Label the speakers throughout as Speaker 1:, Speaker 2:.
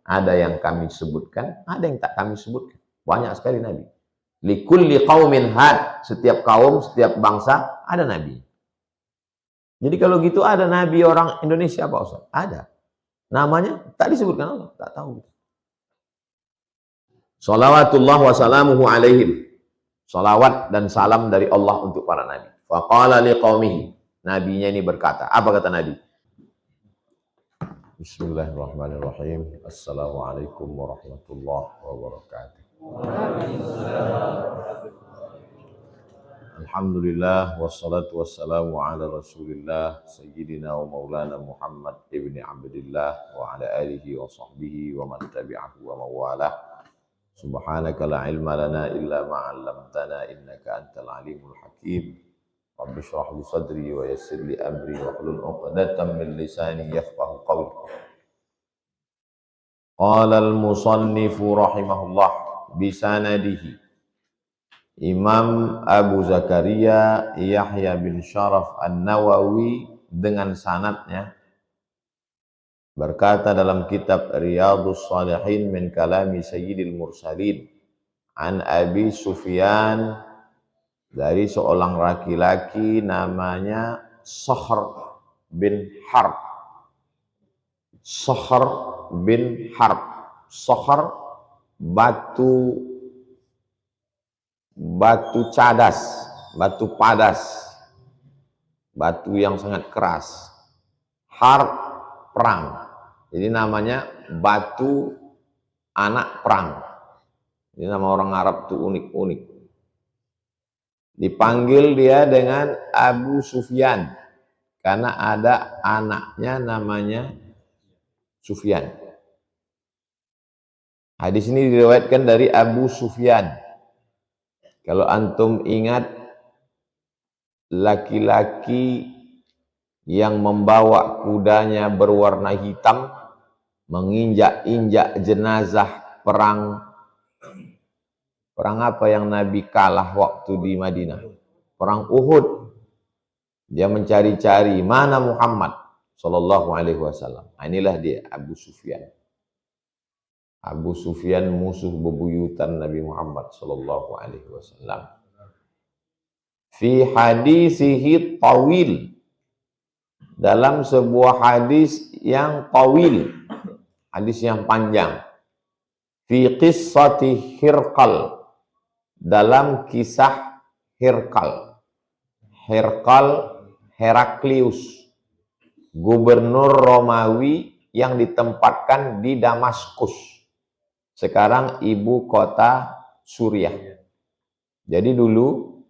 Speaker 1: Ada yang kami sebutkan, ada yang tak kami sebutkan. Banyak sekali nabi. Likulli qaumin had, setiap kaum, setiap bangsa ada nabi. Jadi kalau gitu ada nabi orang Indonesia apa Ustaz? Ada. Namanya tak disebutkan Allah, tak tahu. Salawatullah wa salamuhu alaihim. Salawat dan salam dari Allah untuk para nabi. Faqala liqaumihi. Nabinya ini berkata, apa kata Nabi? Bismillahirrahmanirrahim. Assalamualaikum warahmatullahi wabarakatuh. Alhamdulillah wassalatu wassalamu ala Rasulillah sayyidina wa maulana Muhammad ibni Abdillah wa ala alihi wa sahbihi wa man tabi'ahu wa mawalah. Subhanaka la ilma lana illa ma 'allamtana innaka antal alimul hakim. Rabbi shrah li sadri wa yassir li amri wa hlul 'uqdatam min lisani yafqahu qawli. Qala al-musannifu rahimahullah bisanadihi. Imam Abu Zakaria Yahya bin Syaraf An-Nawawi dengan sanadnya berkata dalam kitab Riyadhus Shalihin min kalami Sayyidil Mursalin an Abi Sufyan, dari seorang laki-laki namanya Sakhr bin Harb. Sakhr bin Harb. Sakhr batu cadas, batu padas, batu yang sangat keras. Harb perang. Jadi namanya batu anak perang. Ini nama orang Arab itu unik-unik. Dipanggil dia dengan Abu Sufyan karena ada anaknya namanya Sufyan. Hadis ini diriwayatkan dari Abu Sufyan. Kalau antum ingat laki-laki yang membawa kudanya berwarna hitam menginjak-injak jenazah perang apa yang Nabi kalah waktu di Madinah? Perang Uhud. Dia mencari-cari mana Muhammad sallallahu alaihi wasallam. Inilah dia Abu Sufyan. Abu Sufyan musuh bebuyutan Nabi Muhammad sallallahu alaihi wasallam. Fi hadisihi tawil. Dalam sebuah hadis yang tawil. Hadis yang panjang. Fi qissati Hirqal. Dalam kisah Hirqal. Hirqal Heraklius, gubernur Romawi yang ditempatkan di Damaskus, sekarang ibu kota Suriah. Jadi dulu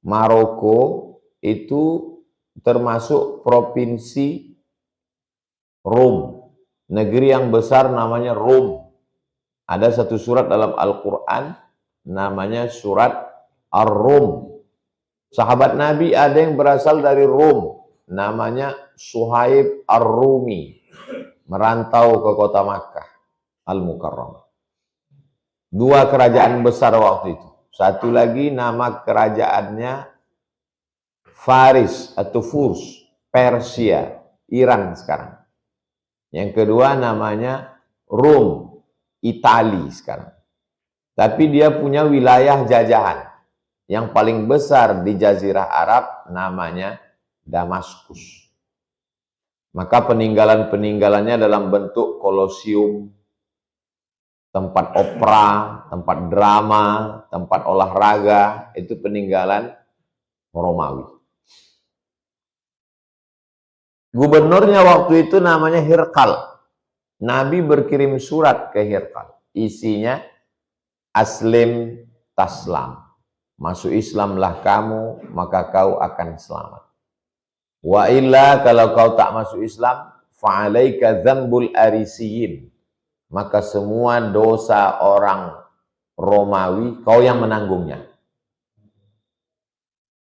Speaker 1: Maroko itu termasuk provinsi Rom, negeri yang besar namanya Rom. Ada satu surat dalam Al-Quran namanya surat Ar-Rum. Sahabat Nabi ada yang berasal dari Rum, namanya Suhaib Ar-Rumi, merantau ke kota Makkah Al-Mukarramah. Dua kerajaan besar waktu itu. Satu lagi nama kerajaannya Faris atau Furs, Persia, Iran sekarang. Yang kedua namanya Rum, Itali sekarang. Tapi dia punya wilayah jajahan. Yang paling besar di Jazirah Arab namanya Damaskus. Maka peninggalan-peninggalannya dalam bentuk kolosium, tempat opera, tempat drama, tempat olahraga, itu peninggalan Romawi. Gubernurnya waktu itu namanya Hirqal. Nabi berkirim surat ke Hirqal. Isinya Aslim taslam. Masuk Islamlah kamu, maka kau akan selamat. Wa illa, kalau kau tak masuk Islam, fa'alaika dzambul arisiyin. Maka semua dosa orang Romawi kau yang menanggungnya.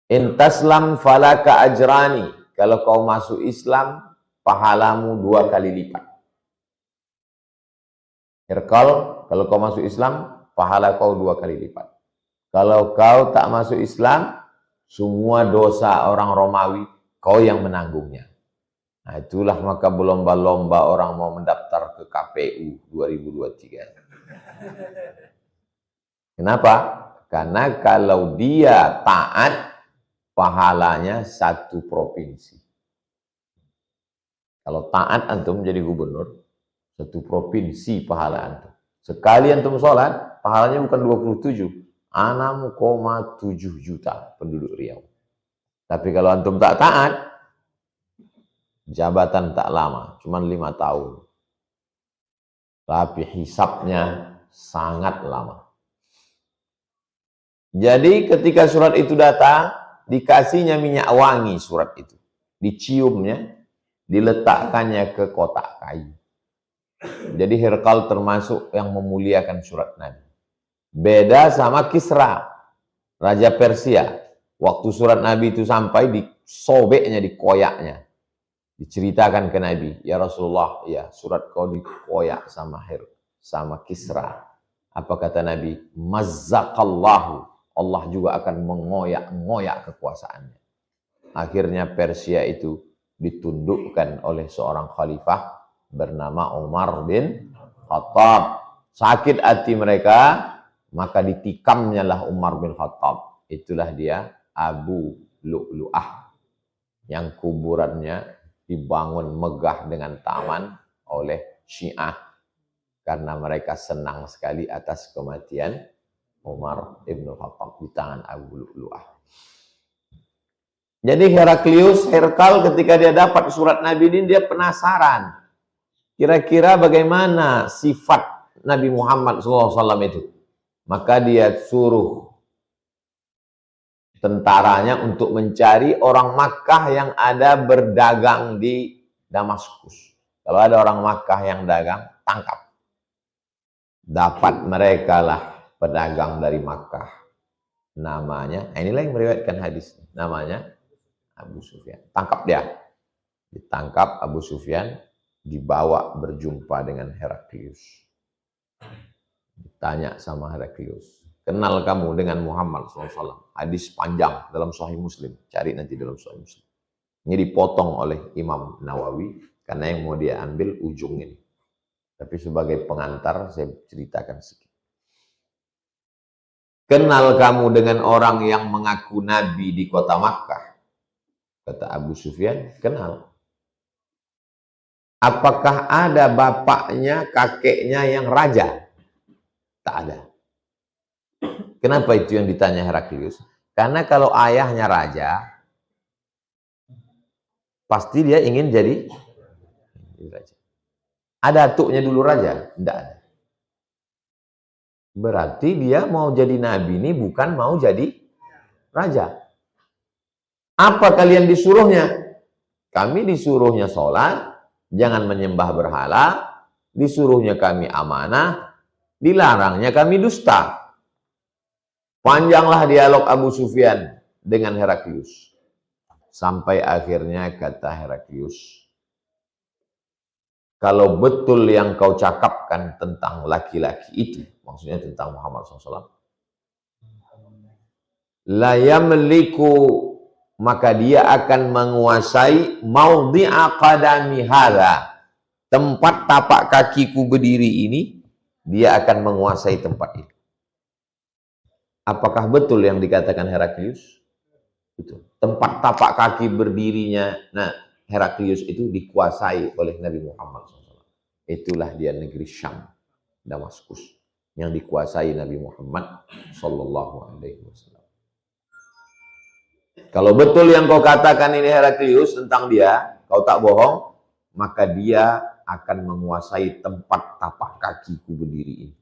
Speaker 1: In taslam falaka ajrani. Kalau kau masuk Islam, pahalamu 2 kali lipat. Hirqal, kalau kau masuk Islam, pahala kau 2 kali lipat. Kalau kau tak masuk Islam, semua dosa orang Romawi kau yang menanggungnya. Nah, itulah maka berlomba-lomba orang mau mendaftar ke KPU 2023. Kenapa? Karena kalau dia taat, pahalanya satu provinsi. Kalau taat antum jadi gubernur, satu provinsi pahala antum. Sekali antum sholat, pahalanya bukan 27, 6,7 juta penduduk Riau. Tapi kalau antum tak taat, jabatan tak lama, cuma 5 tahun. Tapi hisabnya sangat lama. Jadi ketika surat itu datang, dikasihnya minyak wangi surat itu. Diciumnya, diletakkannya ke kotak kayu. Jadi Hirqal termasuk yang memuliakan surat Nabi. Beda sama Kisra, Raja Persia. Waktu surat Nabi itu sampai, disobeknya, dikoyaknya. Diceritakan ke Nabi, ya Rasulullah, ya surat kau dikoyak sama Kisra. Apa kata Nabi? Mazzaqallahu. Allah juga akan mengoyak-ngoyak kekuasaannya. Akhirnya Persia itu ditundukkan oleh seorang khalifah bernama Umar bin Khattab. Sakit hati mereka, maka ditikamnya lah Umar bin Khattab. Itulah dia Abu Lu'lu'ah, yang kuburannya dibangun megah dengan taman oleh Syiah karena mereka senang sekali atas kematian Umar bin Khattab di tangan Abu Lu'lu'ah. Jadi Hirqal ketika dia dapat surat Nabi ini, dia penasaran. Kira-kira bagaimana sifat Nabi Muhammad SAW itu. Maka dia suruh tentaranya untuk mencari orang Makkah yang ada berdagang di Damaskus. Kalau ada orang Makkah yang dagang, tangkap. Dapat mereka lah pedagang dari Makkah. Namanya, inilah yang meriwayatkan hadis. Namanya Abu Sufyan. Tangkap dia. Ditangkap Abu Sufyan, dibawa berjumpa dengan Heraklius. Ditanya sama Heraklius, kenal kamu dengan Muhammad SAW? Hadis panjang dalam Sahih Muslim. Cari nanti dalam Sahih Muslim. Ini dipotong oleh Imam Nawawi karena yang mau dia ambil ujung ini. Tapi sebagai pengantar saya ceritakan sedikit. Kenal kamu dengan orang yang mengaku Nabi di kota Makkah? Kata Abu Sufyan, kenal. Apakah ada bapaknya, kakeknya yang raja? Tak ada. Kenapa itu yang ditanya Heraklius? Karena kalau ayahnya raja, pasti dia ingin jadi raja. Ada atuknya dulu raja? Tidak ada. Berarti dia mau jadi nabi ini bukan mau jadi raja. Apa kalian disuruhnya? Kami disuruhnya sholat, jangan menyembah berhala, disuruhnya kami amanah, dilarangnya kami dusta. Panjanglah dialog Abu Sufyan dengan Heraklius. Sampai akhirnya kata Heraklius, kalau betul yang kau cakapkan tentang laki-laki itu, maksudnya tentang Muhammad SAW, la yamliku, maka dia akan menguasai maudhi'a qadami hadza, tempat tapak kakiku berdiri ini, dia akan menguasai tempat itu. Apakah betul yang dikatakan Heraklius? Betul. Tempat tapak kaki berdirinya Heraklius itu dikuasai oleh Nabi Muhammad SAW. Itulah dia negeri Syam, Damaskus, yang dikuasai Nabi Muhammad SAW. Kalau betul yang kau katakan ini Heraklius tentang dia, kau tak bohong, maka dia akan menguasai tempat tapak kakiku berdiri ini.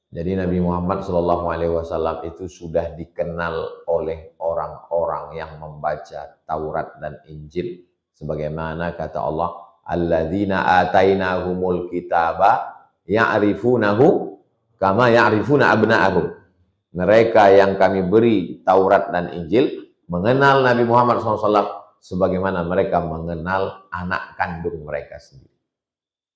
Speaker 1: Jadi Nabi Muhammad SAW itu sudah dikenal oleh orang-orang yang membaca Taurat dan Injil, sebagaimana kata Allah, alladzina atainahumul kitaba ya'rifunahu kama ya'rifuna abna'ahum. Mereka yang kami beri Taurat dan Injil mengenal Nabi Muhammad SAW sebagaimana mereka mengenal anak kandung mereka sendiri.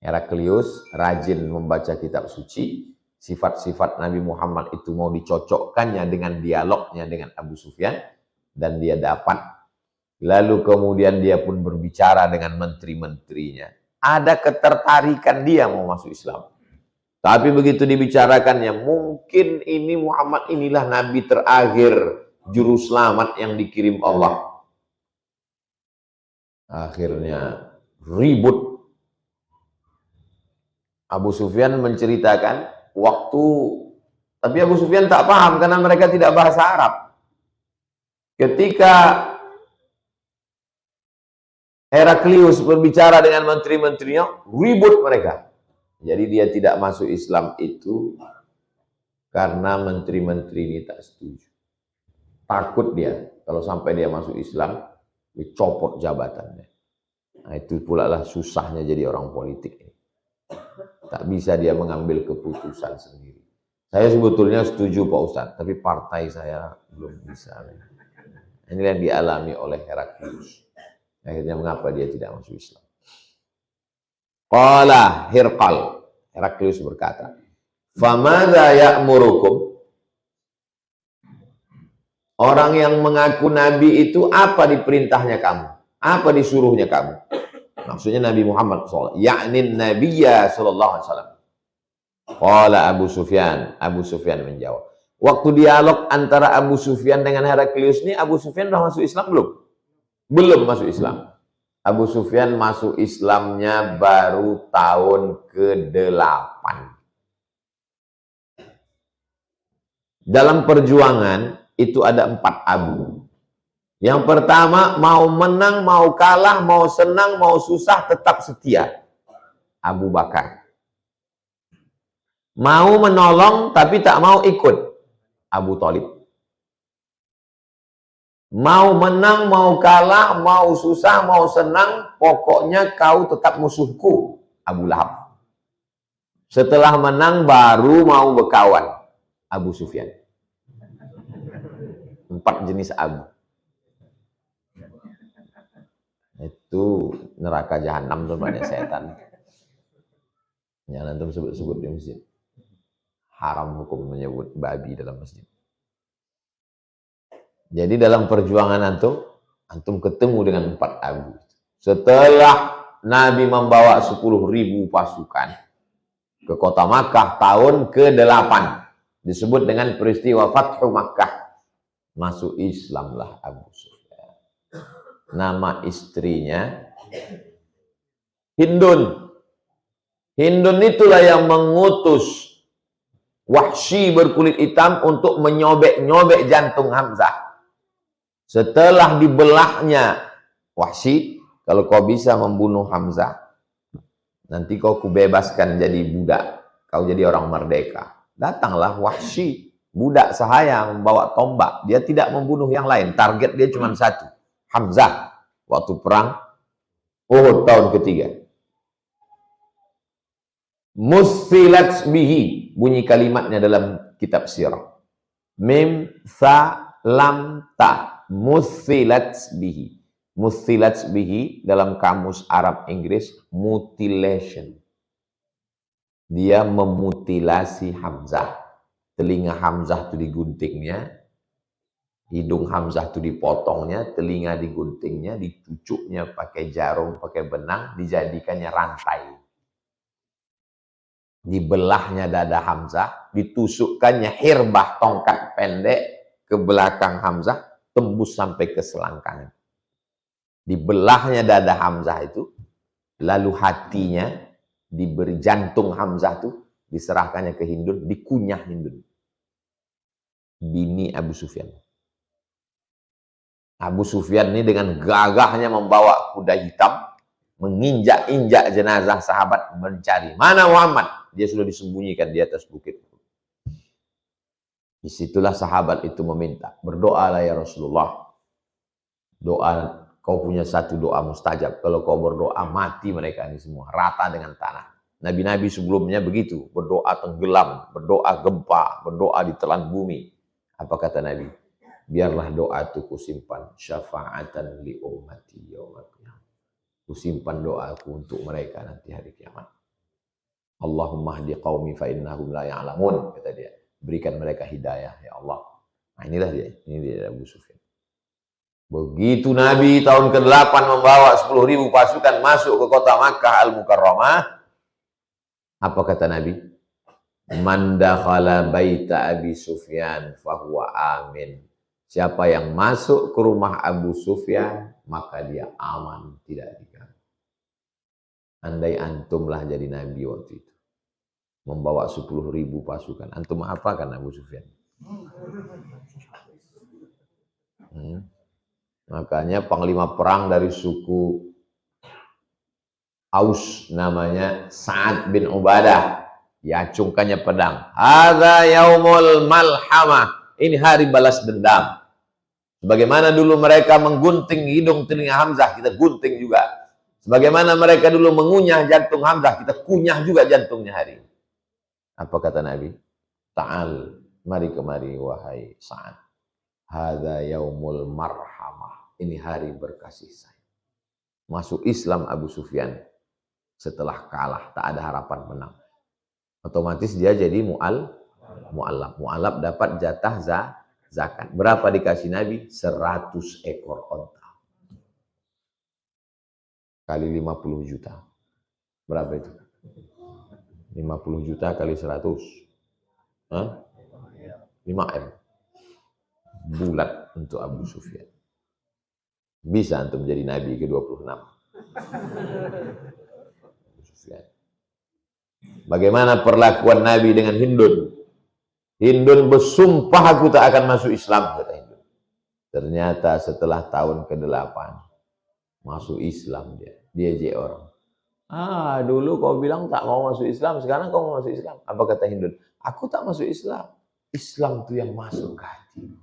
Speaker 1: Heraklius rajin membaca kitab suci. Sifat-sifat Nabi Muhammad itu mau dicocokkannya dengan dialognya dengan Abu Sufyan, dan dia dapat Lalu kemudian dia pun berbicara dengan menteri-menterinya. Ada ketertarikan dia mau masuk Islam. Tapi begitu dibicarakannya, mungkin ini Muhammad inilah nabi terakhir, juru selamat yang dikirim Allah. Akhirnya ribut. Abu Sufyan menceritakan tapi Abu Sufyan tak paham karena mereka tidak bahasa Arab. Ketika Heraklius berbicara dengan menteri-menterinya, ribut mereka. Jadi dia tidak masuk Islam itu karena menteri-menteri ini tak setuju. Takut dia kalau sampai dia masuk Islam, dicopot jabatannya. Nah, itu pula lah susahnya jadi orang politik ini. Tak bisa dia mengambil keputusan sendiri. Saya sebetulnya setuju Pak Ustadz, tapi partai saya belum bisa. Ini yang dialami oleh Heraklius. Akhirnya mengapa dia tidak masuk Islam? Qala Hirqal. Heraklius berkata, "Famadza ya'murukum?" Orang yang mengaku nabi itu apa diperintahnya kamu? Apa disuruhnya kamu? Maksudnya Nabi Muhammad SAW. Ya'nin Nabiyya sallallahu alaihi wasallam. Qala Abu Sufyan. Abu Sufyan menjawab. Waktu dialog antara Abu Sufyan dengan Heraklius ini, Abu Sufyan sudah masuk Islam belum? Belum masuk Islam. Abu Sufyan masuk Islamnya baru tahun ke-8. Dalam perjuangan itu ada 4 Abu. Yang pertama, mau menang, mau kalah, mau senang, mau susah, tetap setia. Abu Bakar. Mau menolong, tapi tak mau ikut. Abu Thalib. Mau menang, mau kalah, mau susah, mau senang, pokoknya kau tetap musuhku. Abu Lahab. Setelah menang, baru mau berkawan. Abu Sufyan. 4 jenis Abu. Itu neraka jahanam tuh banyak setan. Jangan antum sebut-sebut di masjid. Haram hukum menyebut babi dalam masjid. Jadi dalam perjuangan antum ketemu dengan 4 Abu. Setelah Nabi membawa 10.000 pasukan ke kota Makkah tahun ke-8. Disebut dengan peristiwa Fathu Makkah. Masuk Islamlah Abu Sufyan. Nama istrinya Hindun. Hindun itulah yang mengutus Wahsy berkulit hitam untuk menyobek-nyobek jantung Hamzah. Setelah dibelahnya Wahsy, kalau kau bisa membunuh Hamzah, nanti kau kubebaskan jadi budak. Kau jadi orang merdeka. Datanglah Wahsy, budak sahaya membawa tombak. Dia tidak membunuh yang lain. Target dia cuma satu. Hamzah. Waktu perang Uhud tahun ketiga. Musilat bihi. Bunyi kalimatnya dalam kitab sirah. Mim, tha, lam, ta. Musilat bihi. Musilat bihi dalam kamus Arab Inggris mutilation. Dia memutilasi Hamzah. Telinga Hamzah itu diguntingnya, hidung Hamzah itu dipotongnya, telinga diguntingnya, dicucuknya pakai jarum, pakai benang, dijadikannya rantai. Dibelahnya dada Hamzah, ditusukkannya hirbah tongkat pendek ke belakang Hamzah, tembus sampai ke selangkangan. Dibelahnya dada Hamzah itu, lalu hatinya diberi, jantung Hamzah itu diserahkannya ke Hindun, dikunyah Hindun. Bini Abu Sufyan. Abu Sufyan ini dengan gagahnya membawa kuda hitam, menginjak-injak jenazah sahabat, mencari. Mana Muhammad? Dia sudah disembunyikan di atas bukit. Disitulah sahabat itu meminta, berdoalah ya Rasulullah. Doa, kau punya satu doa mustajab. Kalau kau berdoa, mati mereka ini semua, rata dengan tanah. Nabi-nabi sebelumnya begitu, berdoa tenggelam, berdoa gempa, berdoa ditelan bumi. Apa kata Nabi? Biarlah doa itu kusimpan, syafa'atan li ummati yaumil qiyamah. Kusimpan doaku untuk mereka nanti hari kiamat. Allahumma hdi qaumi fa innahum la ya'lamun, kata dia. Berikan mereka hidayah ya Allah. Nah inilah dia, ini dia Abu Sufyan. Begitu Nabi tahun ke-8 membawa 10.000 pasukan masuk ke kota Makkah Al-Mukarramah, apa kata Nabi? Man dakhala baita Abi Sufyan fahuwa amin. Siapa yang masuk ke rumah Abu Sufyan, maka dia aman, tidak diganggu. Andai antumlah jadi Nabi waktu itu, membawa 10.000 pasukan, antum apa kan Abu Sufyan? Makanya panglima perang dari suku Aus namanya Sa'ad bin Ubadah, diacungkannya pedang. Hadza yaumul malhamah. Ini hari balas dendam. Sebagaimana dulu mereka menggunting hidung telinga Hamzah, kita gunting juga. Sebagaimana mereka dulu mengunyah jantung Hamzah, kita kunyah juga jantungnya hari ini. Apa kata Nabi? Ta'al, mari kemari wahai Sa'ad. Hadza yaumul marhamah. Ini hari berkasih sayang. Masuk Islam Abu Sufyan setelah kalah, tak ada harapan menang. Otomatis dia jadi mu'allab. Mu'allab dapat jatah zakat. Berapa dikasih Nabi? 100 ekor onta. Kali 50 juta. Berapa itu? 50 juta kali 100. 5M. Bulat untuk Abu Sufyan. Bisa antum menjadi Nabi ke-26. Bagaimana perlakuan Nabi dengan Hindun? Hindun bersumpah aku tak akan masuk Islam, kata Hindun. Ternyata setelah tahun ke-8 masuk Islam dia. Dia je orang. Dulu kau bilang tak mau masuk Islam, sekarang kau mau masuk Islam. Apa kata Hindun? Aku tak masuk Islam. Islam itu yang masuk ke hati.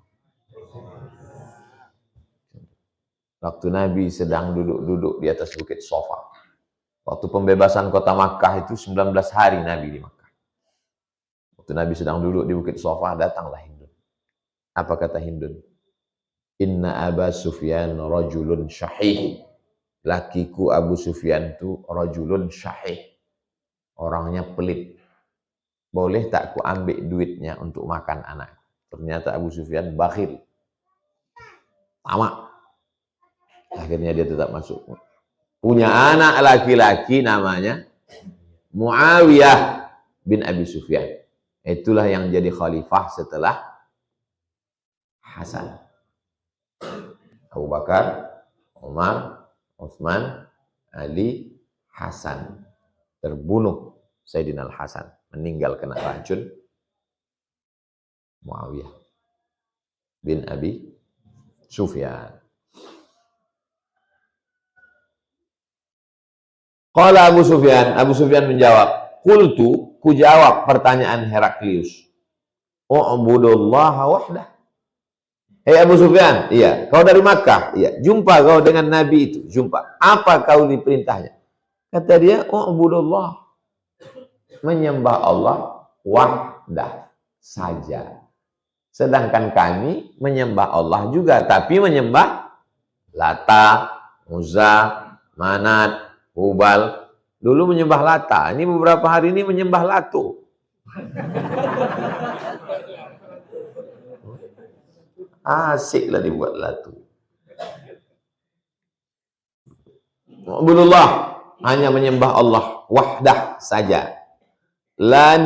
Speaker 1: Waktu Nabi sedang duduk-duduk di atas bukit Sofa. Waktu pembebasan kota Makkah itu 19 hari Nabi di Makkah. Waktu Nabi sedang duduk di bukit Sofa, datanglah Hindun. Apa kata Hindun? Inna Aba Sufyan rajulun syahih. Lakiku Abu Sufyan itu rajulun syahih. Orangnya pelit. Boleh tak ku ambil duitnya untuk makan anak? Ternyata Abu Sufyan bakhil. Tamak. Akhirnya dia tetap masuk. Punya anak laki-laki namanya Muawiyah bin Abi Sufyan. Itulah yang jadi khalifah setelah Hasan. Abu Bakar, Umar, Utsman, Ali, Hasan. Terbunuh Sayyidina Al-Hasan. Meninggal kena racun Muawiyah bin Abi Sufyan. Qala Abu Sufyan menjawab, qultu, ku jawab pertanyaan Heraklius. U'budullaha wahdah. Hei Abu Sufyan, iya, kau dari Makkah, iya, jumpa kau dengan Nabi itu, jumpa. Apa kau diperintahnya? Kata dia, u'budullah, menyembah Allah wahdah saja. Sedangkan kami menyembah Allah juga, tapi menyembah Lata, Uzza, Manat, Hubal. Dulu menyembah Lata, ini beberapa hari ini menyembah Latu. Asiklah dibuat Latu. U'budullah, hanya menyembah Allah wahdah saja. La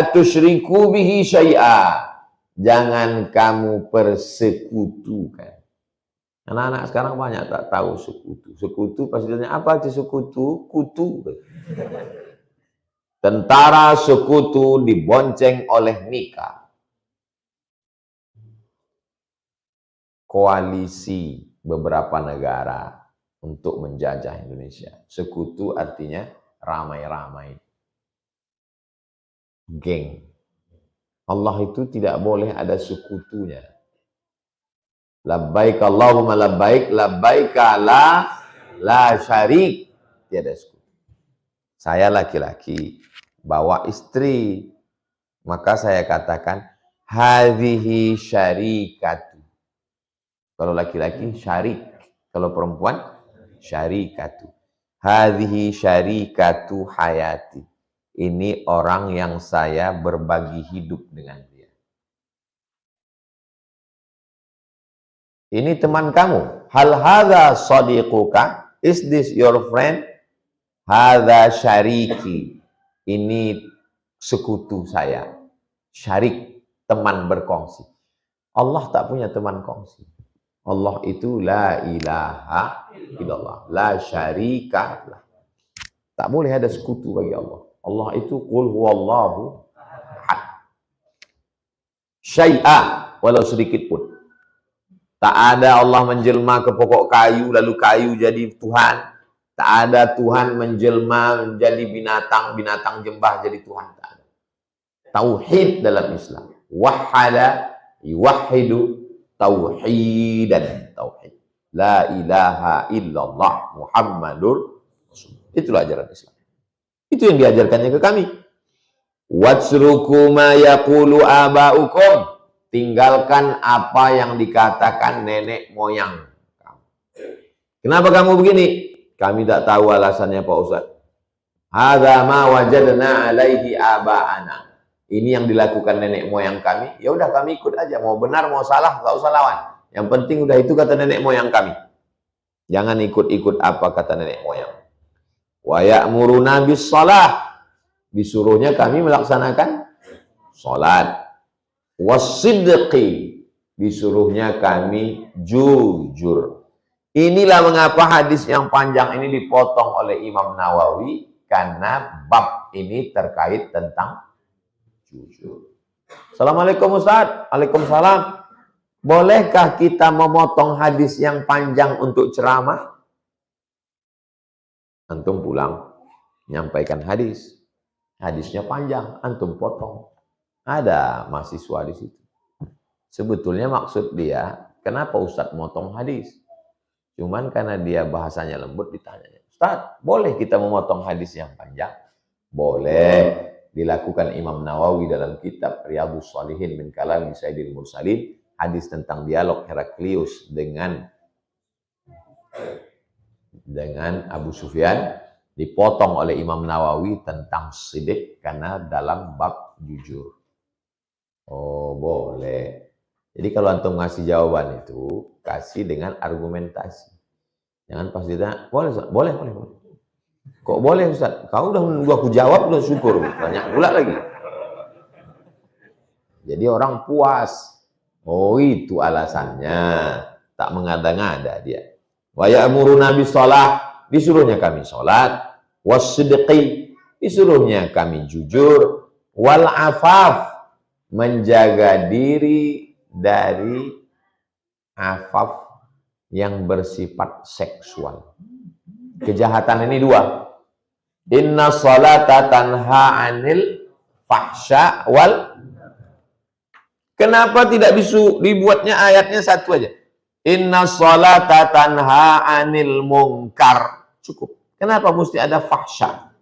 Speaker 1: tusyriku bihi syai'a. Jangan kamu persekutukan. Anak-anak sekarang banyak tak tahu sekutu. Sekutu pasti tanya, apa itu sekutu? Kutu. Tentara sekutu dibonceng oleh Mika. Koalisi beberapa negara untuk menjajah Indonesia. Sekutu artinya ramai-ramai. Geng. Allah itu tidak boleh ada sekutunya. Labbaik Allahumma labbaik, labbaik la syarik. Tiada sekutu. Saya laki-laki, bawa istri. Maka saya katakan, hadhihi syarikatu. Kalau laki-laki, syarik. Kalau perempuan, syarikatu. Hadhihi syarikatu hayati. Ini orang yang saya berbagi hidup dengan dia. ini teman kamu. Hal hadza sadiquka? Is this your friend? Hadza syariki. Ini sekutu saya. Syarik, teman berkongsi. Allah tak punya teman kongsi. Allah itu la ilaha illallah, la syarika lah. Tak boleh ada sekutu bagi Allah. Allah itu qul huwallahu ahad. Syai'a, walau sedikit pun. Tak ada Allah menjelma ke pokok kayu, lalu kayu jadi Tuhan. Tak ada Tuhan menjelma menjadi binatang, binatang jembah jadi Tuhan. Tak ada. Tauhid dalam Islam. Wahada, yuwahidu, tauhidan. Tauhid. La ilaha illallah Muhammadur Rasulullah. Itulah ajaran Islam. Itu yang diajarkannya ke kami. Watsruku ma yaqulu aba'ukum. Tinggalkan apa yang dikatakan nenek moyang kamu. Kenapa kamu begini? Kami tak tahu alasannya Pak Ustaz. Hadza ma wajadna alaihi aba'ana. Ini yang dilakukan nenek moyang kami. Ya udah kami ikut aja. Mau benar mau salah enggak usah lawan. Yang penting udah itu kata nenek moyang kami. Jangan ikut-ikut apa kata nenek moyang. Wa ya'muruna bis shalah. Disuruhnya kami melaksanakan salat. Wasidqi, disuruhnya kami jujur. Inilah mengapa hadis yang panjang ini dipotong oleh Imam Nawawi, karena bab ini terkait tentang jujur. Assalamualaikum Ustaz. Waalaikumsalam. Bolehkah kita memotong hadis yang panjang untuk ceramah? Antum pulang menyampaikan hadis. Hadisnya panjang, antum potong. Ada mahasiswa di situ. Sebetulnya maksud dia, kenapa Ustadz motong hadis? Cuman karena dia bahasanya lembut ditanya, Ustadz, boleh kita memotong hadis yang panjang? Boleh. Dilakukan Imam Nawawi dalam kitab Riyadhus Shalihin min Kalami Sayyidil Mursalin, hadis tentang dialog Heraklius dengan Abu Sufyan, dipotong oleh Imam Nawawi tentang sidik karena dalam bab jujur. Oh boleh. Jadi kalau antum ngasih jawaban itu, kasih dengan argumentasi. Jangan pas ditanya, boleh. Kok boleh Ustaz? Kau udah aku jawab, udah syukur. Banyak pula lagi. Jadi orang puas. Oh itu alasannya. Tak mengada-ngada dia. Wa ya'muruna bis shalah, disuruhnya kami salat. Wasidqi, disuruhnya kami jujur. Wal afaf, menjaga diri dari afaf yang bersifat seksual. Kejahatan ini dua. Inna sholata tanha anil fahsya wal. Kenapa tidak bisa dibuatnya ayatnya satu aja? Inna sholata tanha anil munkar. Cukup. Kenapa mesti ada fahsya?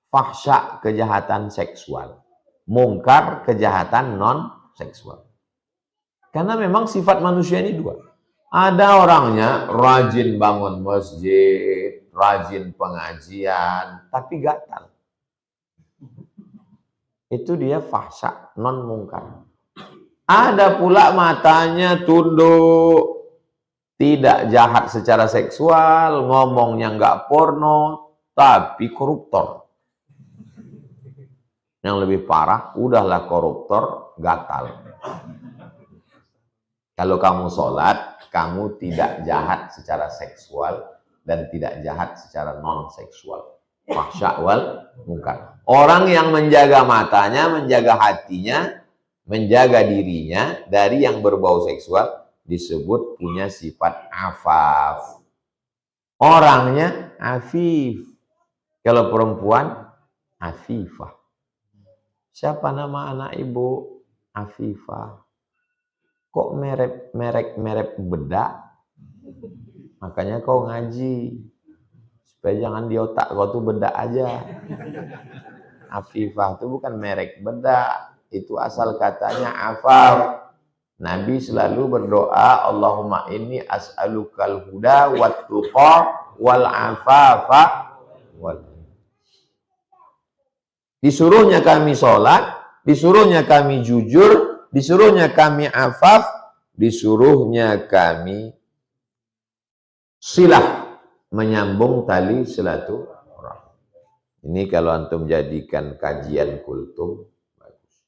Speaker 1: Fahsya kejahatan seksual. Mungkar kejahatan non seksual. Karena memang sifat manusia ini dua. Ada orangnya rajin bangun masjid, rajin pengajian, tapi gatal. Itu dia fahsya non mungkar. Ada pula matanya tunduk, tidak jahat secara seksual, ngomongnya nggak porno, tapi koruptor. Yang lebih parah, udahlah koruptor, gatal. Kalau kamu sholat, kamu tidak jahat secara seksual dan tidak jahat secara non-seksual. Fahsya wal munkar. Orang yang menjaga matanya, menjaga hatinya, menjaga dirinya dari yang berbau seksual, disebut punya sifat afaf. Orangnya afif. Kalau perempuan, afifah. Siapa nama anak ibu? Afifah. Kok merek bedak? Makanya kau ngaji. Supaya jangan di otak kau tuh bedak aja. Afifah itu bukan merek bedak. Itu asal katanya afaf. Nabi selalu berdoa, Allahumma inni as'alukal huda wat tuqa wal afafa wal. Disuruhnya kami sholat, disuruhnya kami jujur, disuruhnya kami afaf, disuruhnya kami silah, menyambung tali silaturahim. Ini kalau antum jadikan kajian kultum, bagus.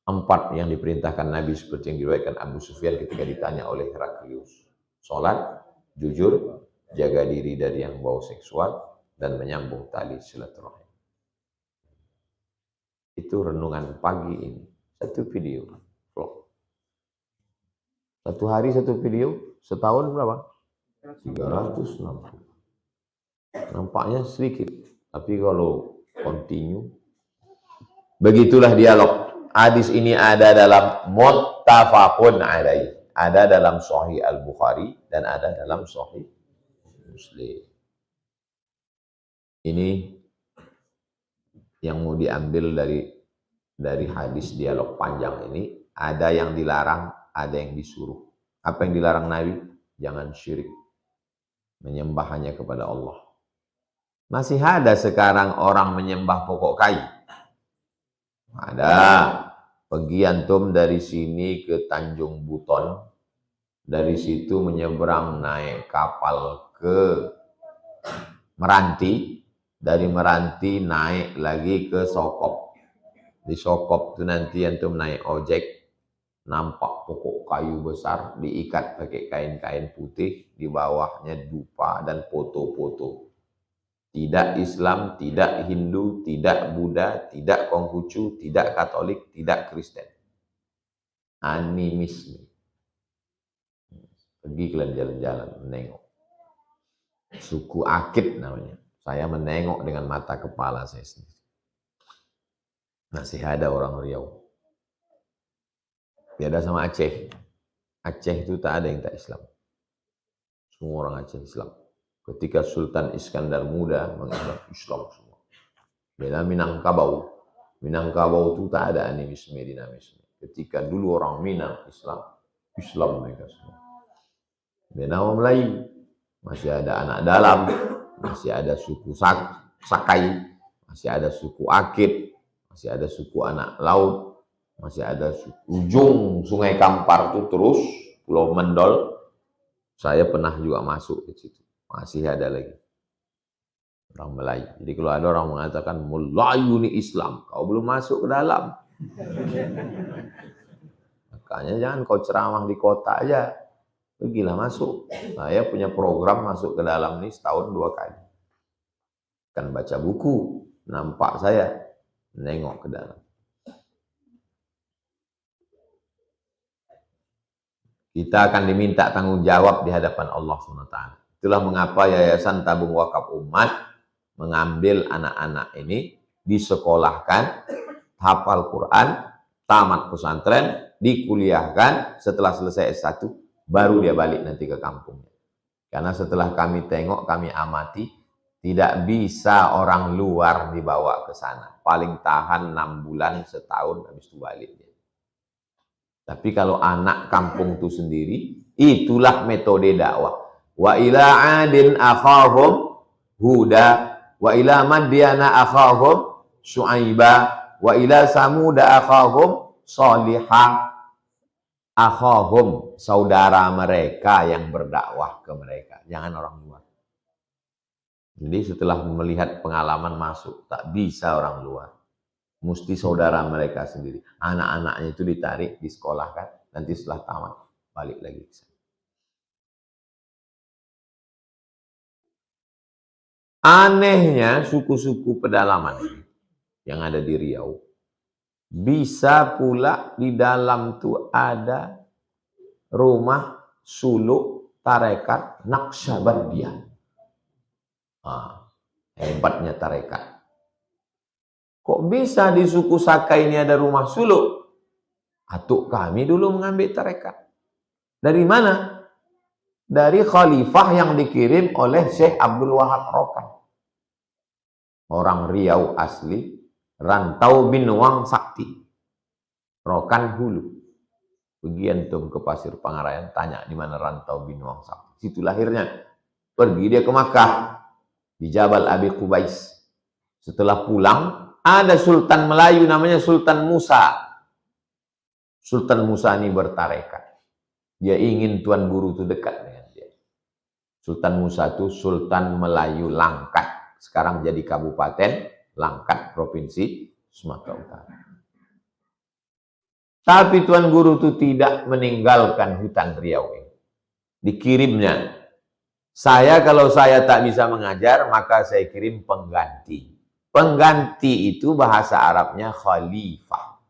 Speaker 1: 4 yang diperintahkan Nabi seperti yang diriwayatkan Abu Sufyan ketika ditanya oleh Heraklius. Sholat, jujur, jaga diri dari yang bau seksual, dan menyambung tali silaturahim. Itu renungan pagi ini. Satu video vlog. Satu hari satu video, setahun berapa? 360. Nampaknya sedikit, tapi kalau continue, begitulah dialog. Hadis ini ada dalam muttafaqun alaih, ada dalam Sahih Al-Bukhari dan ada dalam Sahih Muslim. Ini yang mau diambil dari hadis dialog panjang ini. Ada yang dilarang, ada yang disuruh. Apa yang dilarang Nabi? Jangan syirik, menyembah hanya kepada Allah. Masih ada sekarang orang menyembah pokok kayu? Ada. Pergi antum dari sini ke Tanjung Buton, dari situ menyeberang naik kapal ke Meranti, dari Meranti naik lagi ke Sokop. Di Sokop itu nanti antum naik ojek, nampak pokok kayu besar diikat pakai kain-kain putih, di bawahnya dupa dan foto-foto. Tidak Islam, tidak Hindu, tidak Buddha, tidak Konghucu, tidak Katolik, tidak Kristen. Animisme. Pergi kalian jalan-jalan menengok. Suku Akit namanya. Saya menengok dengan mata kepala saya sendiri. Masih ada orang Riau. Beda sama Aceh. Aceh itu tak ada yang tak Islam. Semua orang Aceh Islam. Ketika Sultan Iskandar Muda menganggap Islam semua. Beda Minangkabau. Minangkabau itu tak ada animisme, dinamisme. Ketika dulu orang Minang Islam, Islam mereka semua. Beda orang Melayu. Masih ada anak dalam, masih ada suku Sakai, masih ada suku Akit, masih ada suku anak laut, masih ada suku ujung Sungai Kampar itu terus Pulau Mendol. Saya pernah juga masuk ke situ. Masih ada lagi orang Melayu. Jadi kalau ada orang mengatakan Melayu ini Islam, kau belum masuk ke dalam. Makanya jangan kau ceramah di kota aja, pergilah masuk. Saya punya program masuk ke dalam ini setahun 2 kali. Kan baca buku, nampak saya nengok ke dalam. Kita akan diminta tanggung jawab di hadapan Allah SWT. Itulah mengapa Yayasan Tabung Wakaf Umat mengambil anak-anak ini, disekolahkan, hafal Quran, tamat pesantren, dikuliahkan, setelah selesai S1, baru dia balik nanti ke kampungnya. Karena setelah kami tengok, kami amati, tidak bisa orang luar dibawa ke sana. Paling tahan 6 bulan, setahun, habis itu balik dia. Tapi kalau anak kampung itu sendiri, itulah metode dakwah. Wa ila adin akhahum Huda, wa ila Madyana akhahum Syu'aiba, wa ila Samuda akhahum Salihah. Akhahum, saudara mereka yang berdakwah ke mereka, jangan orang luar. Jadi setelah melihat pengalaman masuk, tak bisa orang luar. Mesti saudara mereka sendiri. Anak-anaknya itu ditarik, disekolahkan, nanti setelah tamat, balik lagi ke sana. Anehnya suku-suku pedalaman yang ada di Riau, bisa pula di dalam tuh ada rumah suluk tarekat Naqsyabandiyah. Hebatnya tarekat. Kok bisa di suku Sakai ini ada rumah suluk? Atuk kami dulu mengambil tarekat. Dari mana? Dari khalifah yang dikirim oleh Syekh Abdul Wahab Rokan. Orang Riau asli, rantau Binuang Sakti. Rokan Hulu. Pergi antum ke Pasir Pangarayan, tanya di mana rantau Binuang Sakti. Situ lahirnya. Pergi dia ke Makkah, di Jabal Abi Qubais. Setelah pulang, ada Sultan Melayu namanya Sultan Musa. Sultan Musa ini bertarekat. Dia ingin Tuan Guru itu dekat dengan dia. Sultan Musa itu Sultan Melayu Langkat. Sekarang jadi Kabupaten Langkat, Provinsi Sumatera Utara. Tapi Tuan Guru itu tidak meninggalkan hutan Riau ini. Dikirimnya. Kalau saya tak bisa mengajar, maka saya kirim pengganti. Pengganti itu bahasa Arabnya khalifah.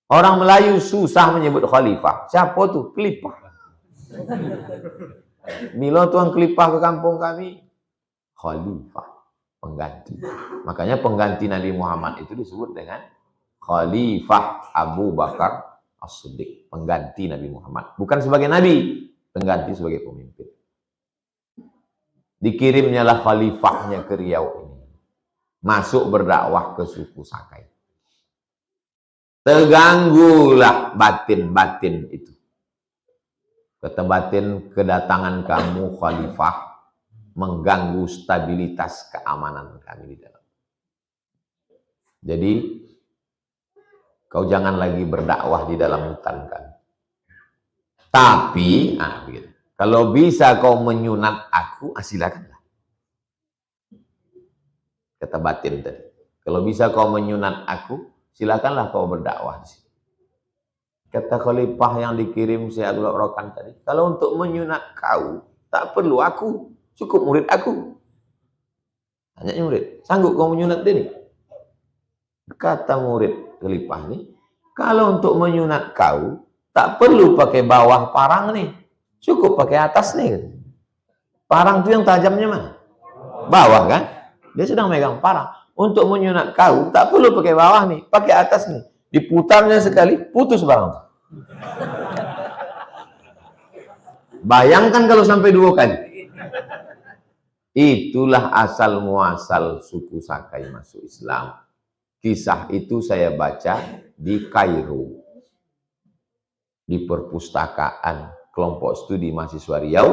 Speaker 1: Orang Melayu susah menyebut khalifah. Siapa tuh? Kelipah. Milo tuang kelipah ke kampung kami. Khalifah. Pengganti. Makanya pengganti Nabi Muhammad itu disebut dengan Khalifah Abu Bakar As-Siddiq. Pengganti Nabi Muhammad. Bukan sebagai Nabi. Pengganti sebagai pemimpin. Dikirimnya lah khalifahnya ke Riau ini. Masuk berdakwah ke suku Sakai. Terganggulah batin-batin itu. Kata batin, kedatangan kamu khalifah mengganggu stabilitas keamanan kami di dalam. Jadi, kau jangan lagi berdakwah di dalam hutan kami. Tapi, begitu. Kalau bisa kau menyunat aku, silakanlah. Kata batin tadi. Kalau bisa kau menyunat aku, silakanlah kau berdakwah di sini. Kata khalifah yang dikirim Syekh Abdul Rokan tadi, kalau untuk menyunat kau, tak perlu aku, cukup murid aku. Tanya murid, sanggup kau menyunat dia nih? Kata murid khalifah ini, kalau untuk menyunat kau, tak perlu pakai bawah parang nih. Cukup pakai atas nih. Parang itu yang tajamnya mana? Bawah kan? Dia sedang megang parang. Untuk menyunat kau, tak perlu pakai bawah nih. Pakai atas nih. Diputarnya sekali, putus barang. Bayangkan kalau sampai 2 kali. Itulah asal muasal suku Sakai masuk Islam. Kisah itu saya baca di Kairo. Di perpustakaan kelompok studi mahasiswa Riau,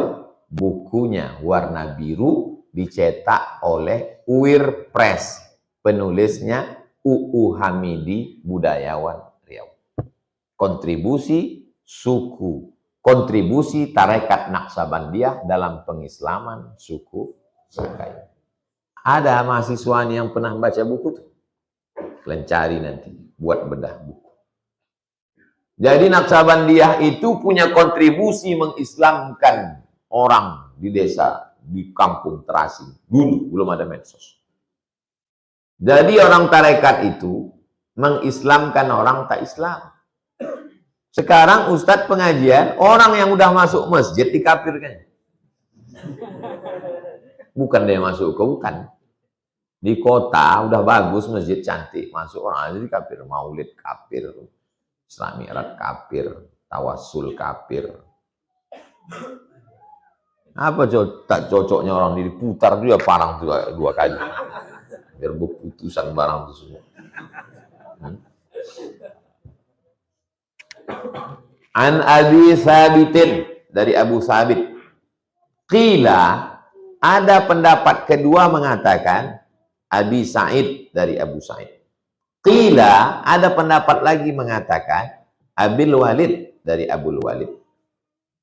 Speaker 1: bukunya warna biru dicetak oleh UIR Press, penulisnya UU Hamidi, budayawan Riau. Kontribusi suku, kontribusi tarekat Naqsabandiyah dalam pengislaman suku Sakai. Ada mahasiswa yang pernah baca buku itu? Kalian cari nanti, buat bedah buku. Jadi Naqsabandiyah itu punya kontribusi mengislamkan orang di desa, di kampung terasing. Dulu belum ada medsos. Jadi orang tarekat itu mengislamkan orang tak Islam. Sekarang ustadz pengajian, orang yang udah masuk masjid dikafirkan. Bukan dia masuk ke bukan. Di kota udah bagus, masjid cantik, masuk orang aja dikafir, maulid kafir. Islami erat kafir, tawassul kafir. Apa tak cocoknya orang ini diputar dia parang 2 kali. Biar berputusan barang itu semua. An Abi Sabitin, dari Abu Sabit. Qila, ada pendapat kedua mengatakan Abi Sa'id, dari Abu Sa'id. Qila, ada pendapat lagi mengatakan Abil Walid, dari Abul Walid.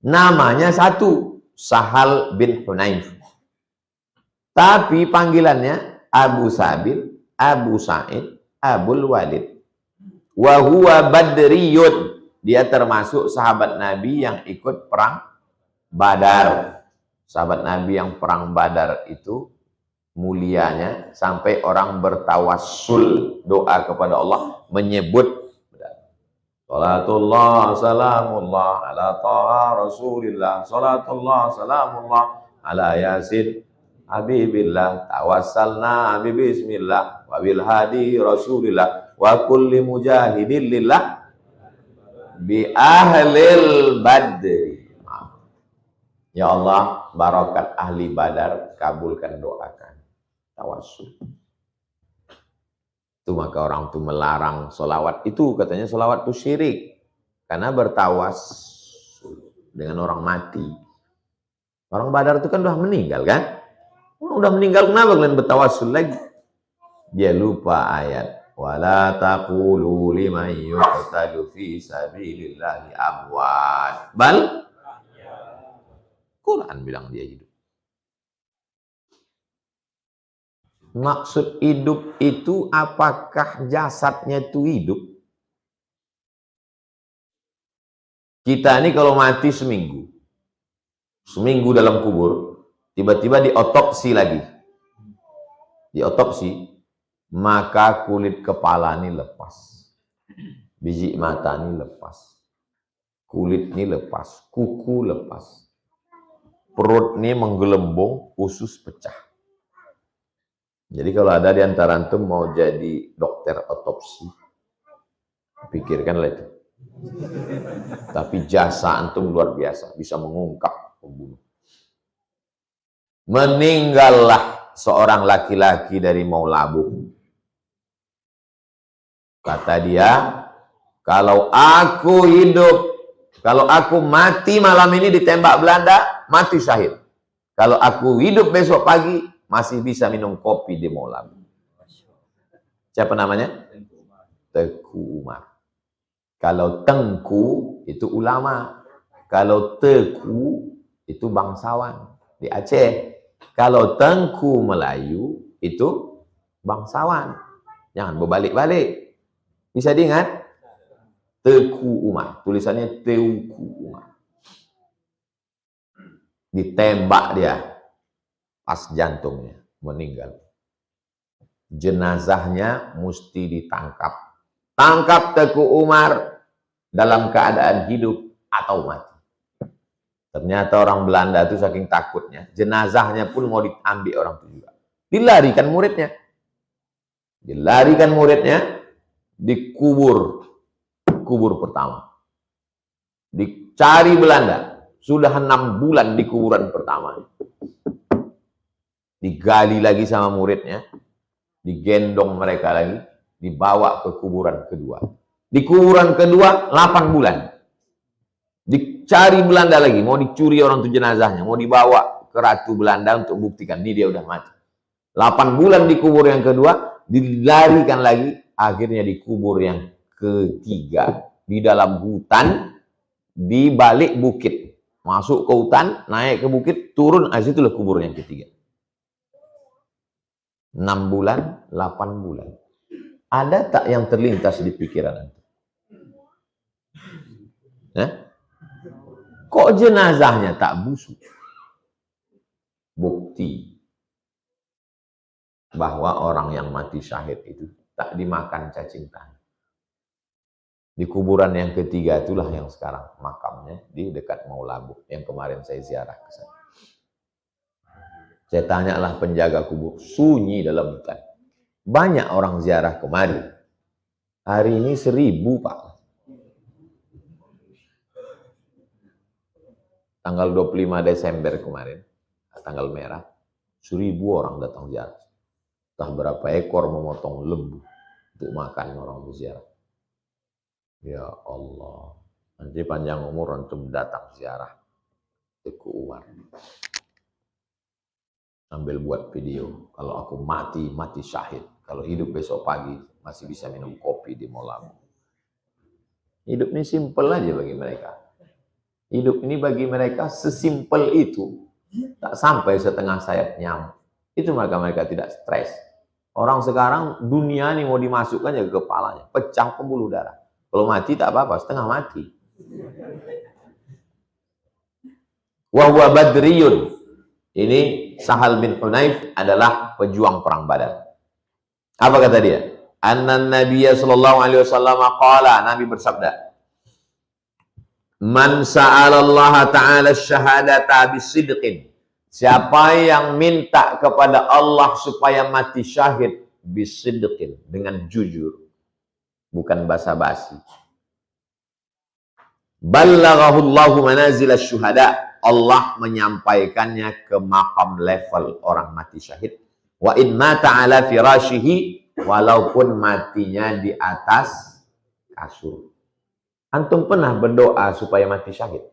Speaker 1: Namanya satu, Sahal bin Hunayf. Tapi panggilannya Abu Sabit, Abu Sa'id, Abul Walid. Wa huwa badriyun. Dia termasuk sahabat Nabi yang ikut perang Badar. Sahabat Nabi yang perang Badar itu mulianya sampai orang bertawassul, doa kepada Allah, menyebut salatullah salamullah ala taha rasulillah, salatullah salamullah ala yasin habibillah, tawassalna bismillah wa bil hadi rasulillah wa kulli mujahidin lillah bi ahlil badri. Ya Allah, barakat ahli Badar, kabulkan doakan. Tawassul. Itu maka orang itu melarang solawat itu, katanya solawat itu syirik karena bertawassul dengan orang mati. Orang Badar itu kan udah meninggal kan? Udah meninggal, kenapa kalian bertawassul lagi? Dia lupa ayat wala taqulu liman yuqtalu fi sabilillahi amwat bal Quran bilang dia hidup. Maksud hidup itu apakah jasadnya itu hidup? Kita ini kalau mati seminggu dalam kubur, tiba-tiba diotopsi lagi. Diotopsi, maka kulit kepala ini lepas. Biji mata ini lepas. Kulit ini lepas, kuku lepas. Perut ini menggelembung, usus pecah. Jadi kalau ada di antara antum mau jadi dokter otopsi, pikirkanlah itu. Tapi jasa antum luar biasa, bisa mengungkap pembunuh. Meninggallah seorang laki-laki dari Maulabu. Kata dia, kalau aku hidup, kalau aku mati malam ini ditembak Belanda, mati syahid. Kalau aku hidup besok pagi, masih bisa minum kopi di Maulabu. Siapa namanya? Teku Umar. Kalau Tengku itu ulama. Kalau Teku itu bangsawan di Aceh. Kalau Tengku Melayu itu bangsawan. Jangan berbalik-balik. Bisa diingat? Teku Umar. Tulisannya Teuku Umar. Ditembak dia. Pas jantungnya. Meninggal. Jenazahnya mesti ditangkap. Tangkap Teku Umar dalam keadaan hidup atau mati. Ternyata orang Belanda itu saking takutnya, jenazahnya pun mau diambil orang itu juga. Dilarikan muridnya. Dilarikan muridnya, dikubur. Kubur pertama. Dicari Belanda. Sudah 6 bulan di kuburan pertama. Digali lagi sama muridnya. Digendong mereka lagi. Dibawa ke kuburan kedua. Di kuburan kedua, 8 bulan. Dicari Belanda lagi. Mau dicuri orang itu jenazahnya. Mau dibawa ke Ratu Belanda untuk buktikan. Ini dia udah mati. 8 bulan di kubur yang kedua. Dilarikan lagi. Akhirnya di kubur yang ketiga. Di dalam hutan. Di balik bukit. Masuk ke hutan. Naik ke bukit. Turun. Situlah kubur yang ketiga. 6 bulan, 8 bulan. Ada tak yang terlintas di pikiran Anda? Kok jenazahnya tak busuk? Bukti bahwa orang yang mati syahid itu tak dimakan cacing tanah. Di kuburan yang ketiga itulah yang sekarang makamnya di dekat Maulabu yang kemarin saya ziarah ke sana. Saya tanyalah penjaga kubur, sunyi dalam hutan. Banyak orang ziarah kemari. Hari ini 1000, Pak. Tanggal 25 Desember kemarin, tanggal merah, 1000 orang datang ziarah. Entah berapa ekor memotong lembu untuk makan orang berziarah. Ya Allah, nanti panjang umur untuk datang ziarah Teku Umar. Sambil buat video, kalau aku mati, mati syahid. Kalau hidup besok pagi, masih bisa minum kopi di Maulabu. Hidup ini simpel aja bagi mereka. Hidup ini bagi mereka sesimpel itu. Tak sampai setengah sayap nyamuk. Itu mereka tidak stres. Orang sekarang dunia ini mau dimasukkan ya ke kepalanya. Pecah pembuluh darah. Kalau mati tak apa-apa, setengah mati. Wa huwa badriyun. Ini Sahal bin Hunayf adalah pejuang perang Badar. Apa kata dia? Annan Nabiya sallallahu alaihi wasallam qala, Nabi bersabda, Man sa'ala Allah ta'ala syahadata bisidqin. Siapa yang minta kepada Allah supaya mati syahid bisidqin, dengan jujur, bukan basa-basi. Ballaghahu Allahu manazil asy-syuhada. Allah menyampaikannya ke makam level orang mati syahid. Wa in mata ala firashihi, walaupun matinya di atas kasur. Antum pernah berdoa supaya mati syahid?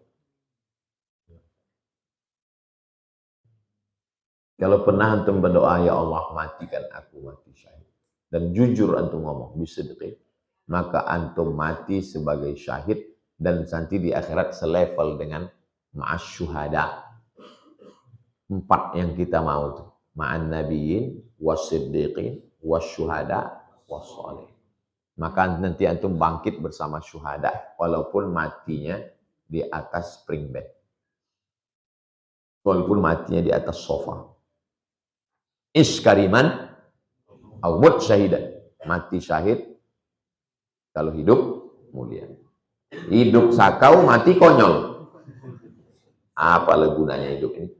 Speaker 1: Kalau pernah antum berdoa, ya Allah matikan aku mati syahid. Dan jujur antum ngomong, bisidqin, maka antum mati sebagai syahid dan nanti di akhirat selevel dengan ma'asyuhada. 4 yang kita mau tuh. Ma'an nabiyyin, was-siddiqin, was-syuhada, was-sholihin. Maka nanti antum bangkit bersama syuhada, walaupun matinya di atas spring bed. Walaupun matinya di atas sofa. Iskariman, awmud syahidan. Mati syahid, kalau hidup mulia. Hidup sakau, mati konyol. Apa gunanya hidup ini?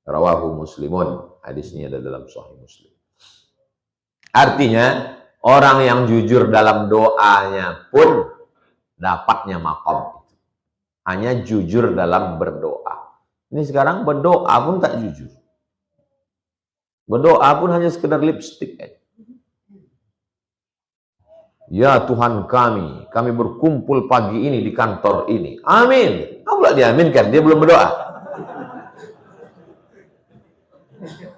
Speaker 1: Rawahu Muslimun. Hadisnya ada dalam Sahih Muslim. Artinya, orang yang jujur dalam doanya pun dapatnya makom. Hanya jujur dalam berdoa. Ini sekarang berdoa pun tak jujur. Berdoa pun hanya sekedar lipstick aja. Ya Tuhan kami berkumpul pagi ini di kantor ini. Amin. Apa pula diaminkan? Dia belum berdoa.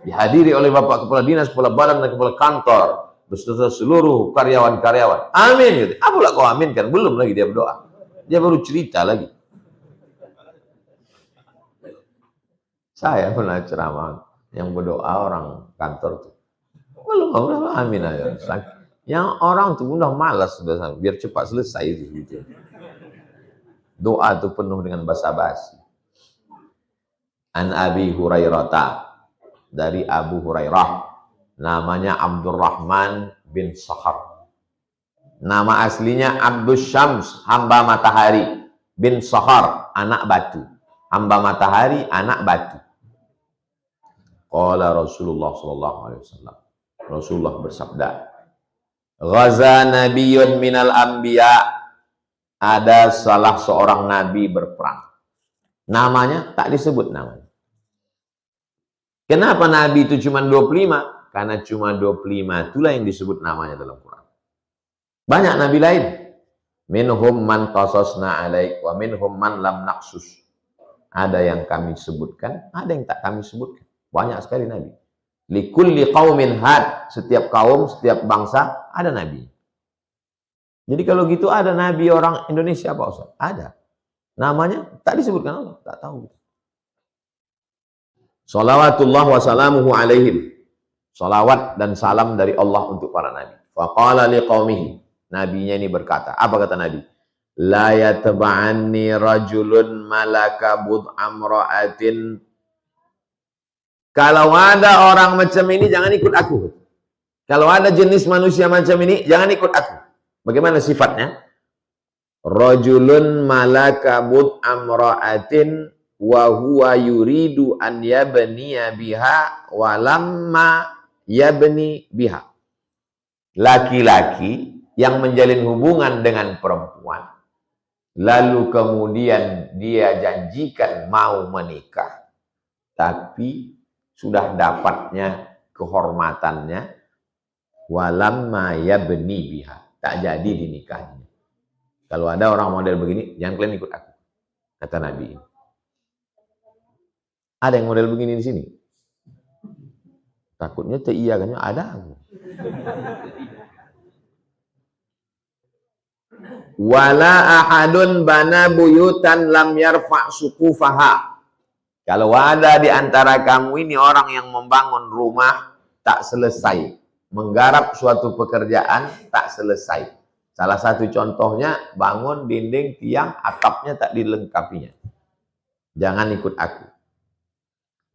Speaker 1: Dihadiri oleh Bapak Kepala Dinas, Kepala Badan, dan Kepala Kantor beserta seluruh karyawan-karyawan. Amin. Gitu. Apa pula kau aminkan? Belum lagi dia berdoa. Dia baru cerita lagi. Saya pernah ceramah yang berdoa orang kantor tuh. Belum amin aja. Yang orang tuh udah malas sudah, biar cepat selesai itu gitu. Doa tuh penuh dengan basa-basi. An Abi Hurairah, dari Abu Hurairah, namanya Abdurrahman bin Sakhar. Nama aslinya Abdus Syams, hamba matahari, bin Sakhar, anak batu. Hamba matahari, anak batu. Qala Rasulullah sallallahu alaihi wasallam. Rasulullah bersabda, ghaza nabiyyun minal anbiya, ada salah seorang nabi berperang. Namanya tak disebut namanya. Kenapa nabi itu cuma 25? Karena cuma 25 itulah yang disebut namanya dalam Quran. Banyak nabi lain. Minhum man qasasna alaik wa minhum man lam naqsus. Ada yang kami sebutkan, ada yang tak kami sebutkan. Banyak sekali nabi. Likulli qaumin had, setiap kaum, setiap bangsa ada nabi. Jadi kalau gitu ada nabi orang Indonesia apa Ustaz? Ada. Namanya tak disebutkan Allah, tak tahu. Salawatullah wa salamuhu alaihim. Salawat dan salam dari Allah untuk para nabi. Faqala liqaumihi. Nabinya ini berkata, apa kata Nabi? La yatba'anni rajulun malaka bud'amra'atin. Kalau ada orang macam ini, jangan ikut aku. Kalau ada jenis manusia macam ini, jangan ikut aku. Bagaimana sifatnya? Rajulun malaka bud'amra'atin wa huwa yuridu an yabniya biha wa lamma yabni biha. Laki-laki yang menjalin hubungan dengan perempuan, lalu kemudian dia janjikan mau menikah, tapi sudah dapatnya kehormatannya, walamma yabni biha, tak jadi dinikahinya. Kalau ada orang model begini, jangan kalian ikut aku, kata Nabi. Ada yang model begini di sini? Takutnya iya kan? Ada. Wala ahadun bana buyutan lam yarfa' suqufaha. Kalau ada di antara kamu ini orang yang membangun rumah tak selesai, menggarap suatu pekerjaan tak selesai. Salah satu contohnya bangun dinding, tiang, atapnya tak dilengkapinya. Jangan ikut aku.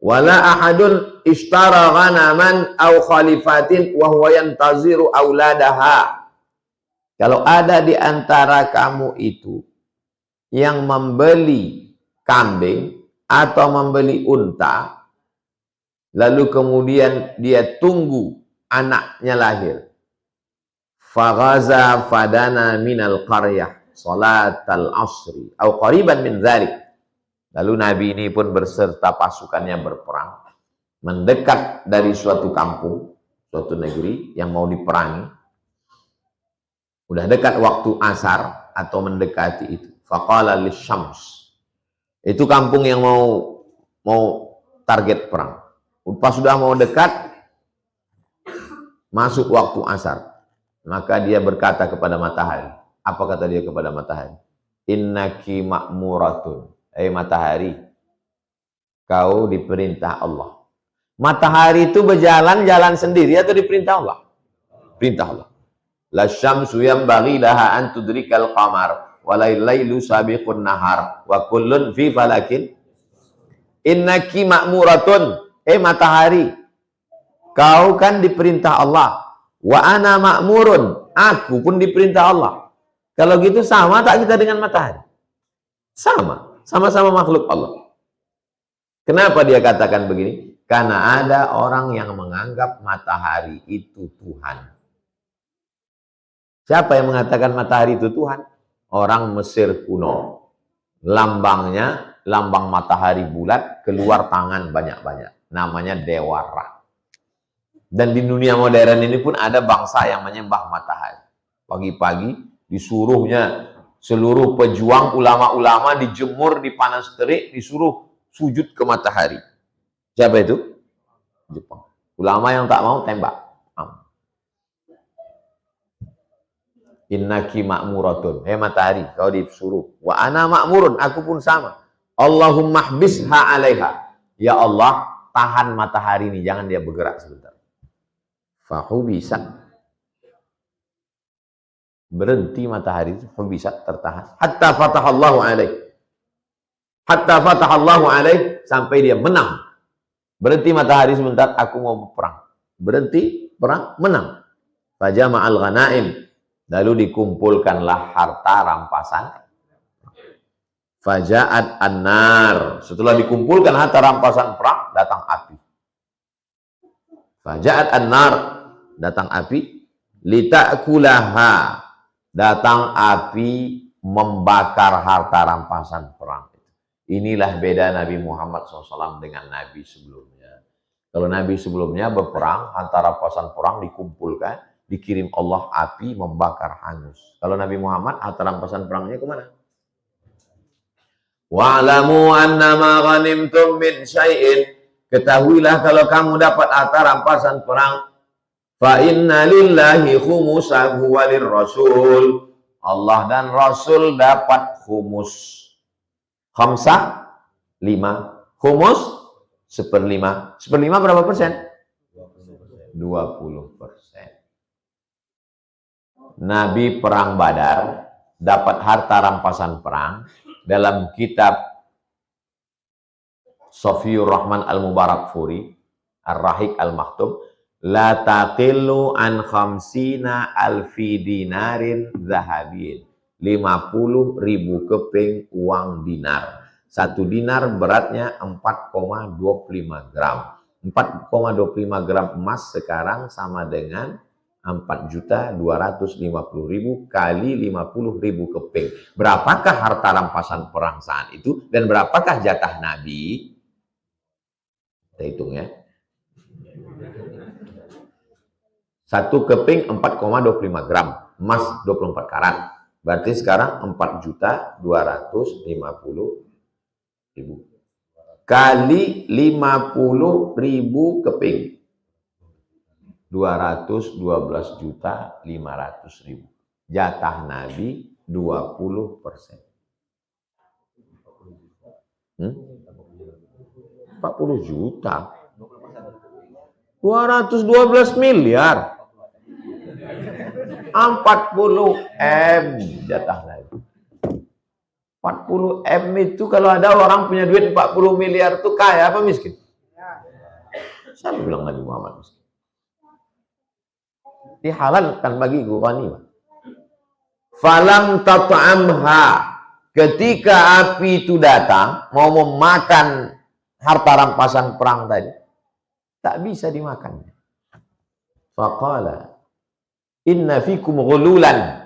Speaker 1: Wala ahadun ishtara ghanaman aw khalifatin wa huwa yantaziru auladaha. Kalau ada di antara kamu itu yang membeli kambing atau membeli unta, lalu kemudian dia tunggu anaknya lahir. Faghaza fadana minal qaryah salatal asri atau qariban min dzalik. Lalu Nabi ini pun berserta pasukannya berperang, mendekat dari suatu kampung, suatu negeri yang mau diperangi. Udah dekat waktu asar atau mendekati itu. Faqala lisyams. Itu kampung yang mau target perang. Pas sudah mau dekat, masuk waktu asar. Maka dia berkata kepada matahari. Apa kata dia kepada matahari? Innaki ma'muratun. Matahari, Kau diperintah Allah. Matahari itu berjalan jalan sendiri atau diperintah Allah? Perintah Allah. La syamsu yanbaghi laha an tudrikal qamar wa lailu sabiqun nahar wa kullun fi falakin. Innaki ma'muratun. Matahari, kau kan diperintah Allah. Wa ana ma'murun. Aku pun diperintah Allah. Kalau gitu sama tak kita dengan matahari? Sama. Sama-sama makhluk Allah. Kenapa dia katakan begini? Karena ada orang yang menganggap matahari itu Tuhan. Siapa yang mengatakan matahari itu Tuhan? Orang Mesir kuno. Lambangnya, lambang matahari bulat, keluar tangan banyak-banyak. Namanya Dewa Ra. Dan di dunia modern ini pun ada bangsa yang menyembah matahari. Pagi-pagi disuruhnya seluruh pejuang ulama-ulama dijemur di panas terik, disuruh sujud ke matahari. Siapa itu? Jepang. Ulama yang tak mau tembak. Innaki ma'muratun. Matahari, kau disuruh. Wa ana ma'murun, aku pun sama. Allahumma hbisha 'alaiha. Ya Allah, tahan matahari ini, jangan dia bergerak sebentar. Fahu bisa. Berhenti matahari itu, bisa tertahan. Hatta fatahallahu 'alaihi. Hatta fatahallahu 'alaihi, sampai dia menang. Berhenti matahari sebentar, aku mau berperang. Berhenti, perang, menang. Fajama'al ghanaim. Lalu dikumpulkanlah harta rampasan. Faja'at an-nar. Setelah dikumpulkan harta rampasan perang, datang api. Faja'at an-nar. Datang api. Lita'kulaha. Datang api membakar harta rampasan perang. Inilah beda Nabi Muhammad SAW dengan Nabi sebelumnya. Kalau Nabi sebelumnya berperang, harta rampasan perang dikumpulkan, dikirim Allah api membakar hangus. Kalau Nabi Muhammad, harta rampasan perangnya kemana? Wa'lamu annama ghanimtum min syai'in. Ketahuilah kalau kamu dapat harta rampasan perang, fa inna lillahi khumusahu walir rasul. Allah dan Rasul dapat khumus. Khamsah 5. Khumus 1/5. 1/5 berapa persen? 20%. Nabi perang Badar dapat harta rampasan perang dalam kitab Sofiyur Rahman Al-Mubarakfuri Ar-Rahik Al-Maktub, la taqillu an khamsina alfi dinarin zahabin. 50.000 keping uang dinar. 1 dinar beratnya 4,25 gram. 4,25 gram emas sekarang sama dengan 4.250.000 kali 50.000 keping. Berapakah harta rampasan perang saat itu? Dan berapakah jatah Nabi? Kita hitung ya. 1 keping 4,25 gram. Emas 24 karat. Berarti sekarang 4.250.000 kali 50.000 keping, 212.500.000. Jatah Nabi 20%. 40 juta. 212 miliar. 40 M jatah Nabi. 40 M itu kalau ada orang punya duit 40 miliar itu kaya apa miskin? Siapa bilang Nabi Muhammad miskin? Dihalalkan bagiku ghanimah. Falam tat'amha. Ketika api itu datang mau memakan harta rampasan perang tadi, tak bisa dimakan. Faqala inna fikum ghululan.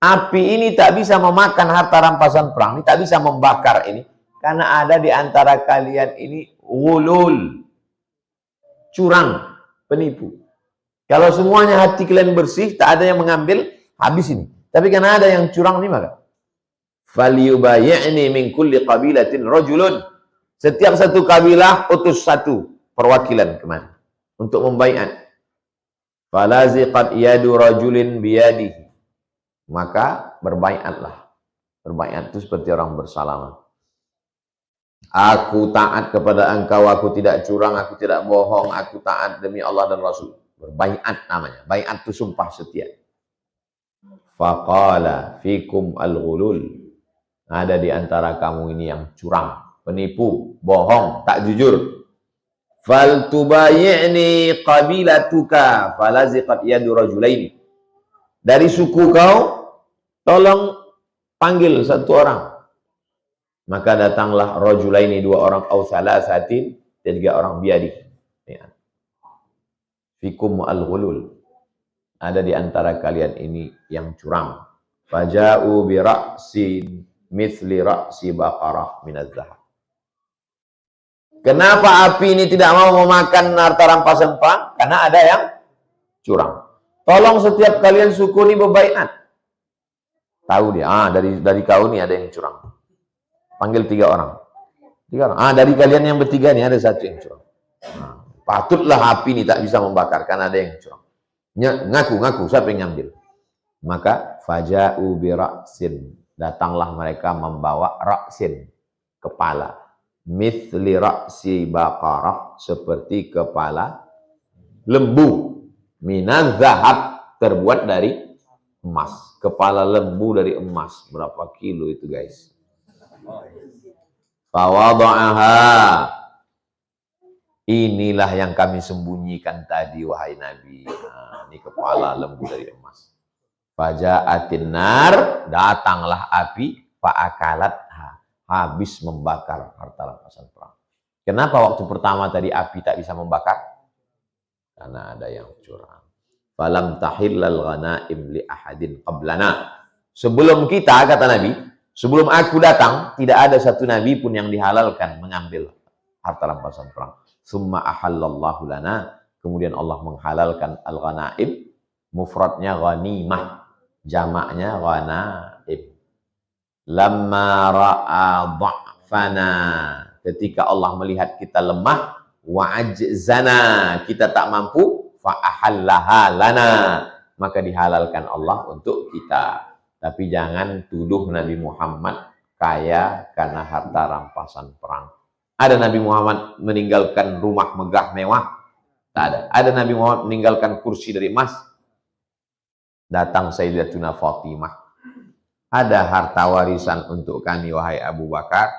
Speaker 1: Api ini tak bisa memakan harta rampasan perang, ini tak bisa membakar ini, karena ada di antara kalian ini ghulul, curang, penipu. Kalau semuanya hati kalian bersih, tak ada yang mengambil, habis ini. Tapi karena ada yang curang ini maka falyubayyi'ni min kulli qabilatin rajulun. Setiap satu kabilah utus satu perwakilan kemana untuk membaiat. Falaziqat yadu rajulin biyadihi. Maka berbaiatlah. Berbaiat itu seperti orang bersalaman. Aku taat kepada engkau, aku tidak curang, aku tidak bohong, aku taat demi Allah dan Rasul. Berbaiat namanya. Baiat itu sumpah setia. Faqala fikum al-ghulul. Ada di antara kamu ini yang curang, penipu, bohong, tak jujur. Fal tubayyi'ni qabilatuka falaziqat yadu rajulaini. Dari suku kau, tolong panggil satu orang. Maka datanglah rajulaini, dua orang, au salasatin, dan tiga orang, biadi. Ya. Fikum al-ghulul. Ada di antara kalian ini yang curang. Faja'u bi ra'sin mithli ra'si baqarah minaz zahab. Kenapa api ini tidak mau memakan harta rampasan perang? Karena ada yang curang. Tolong setiap kalian suku ini berbaiat. Tahu dia, dari kau ini ada yang curang. Panggil tiga orang. Dari kalian yang bertiga ini ada satu yang curang. Patutlah api ini tak bisa membakar karena ada yang curang. Ngaku, siapa yang ngambil? Maka faja'u bi ra'sin. Datanglah mereka membawa ra'sin, kepala. Mithli ra'si baqarah, seperti kepala lembu. Minaz zahab, terbuat dari emas. Kepala lembu dari emas. Berapa kilo itu guys? Fawada'aha. Inilah yang kami sembunyikan tadi wahai Nabi. Ini kepala lembu dari emas. Faja'atin nar, datanglah api, fa'akalatha, habis membakar harta rampasan perang. Kenapa waktu pertama tadi api tak bisa membakar? Karena ada yang curang. Falam tahillal ghanaim li ahadin qablana. Sebelum kita, kata Nabi, sebelum aku datang, tidak ada satu nabi pun yang dihalalkan mengambil harta rampasan perang. Summa ahallallahu lana, kemudian Allah menghalalkan al-ghanaim, mufradnya ghanimah, jamaknya ghanaim. Lamma ra'a dha'fana, ketika Allah melihat kita lemah, wa ajzana, kita tak mampu, fa ahallaha lana, maka dihalalkan Allah untuk kita. Tapi jangan tuduh Nabi Muhammad kaya karena harta rampasan perang. Ada Nabi Muhammad meninggalkan rumah megah mewah? Tak ada. Ada Nabi Muhammad meninggalkan kursi dari emas? Datang Sayyidatuna Fatimah. Ada harta warisan untuk kami wahai Abu Bakar?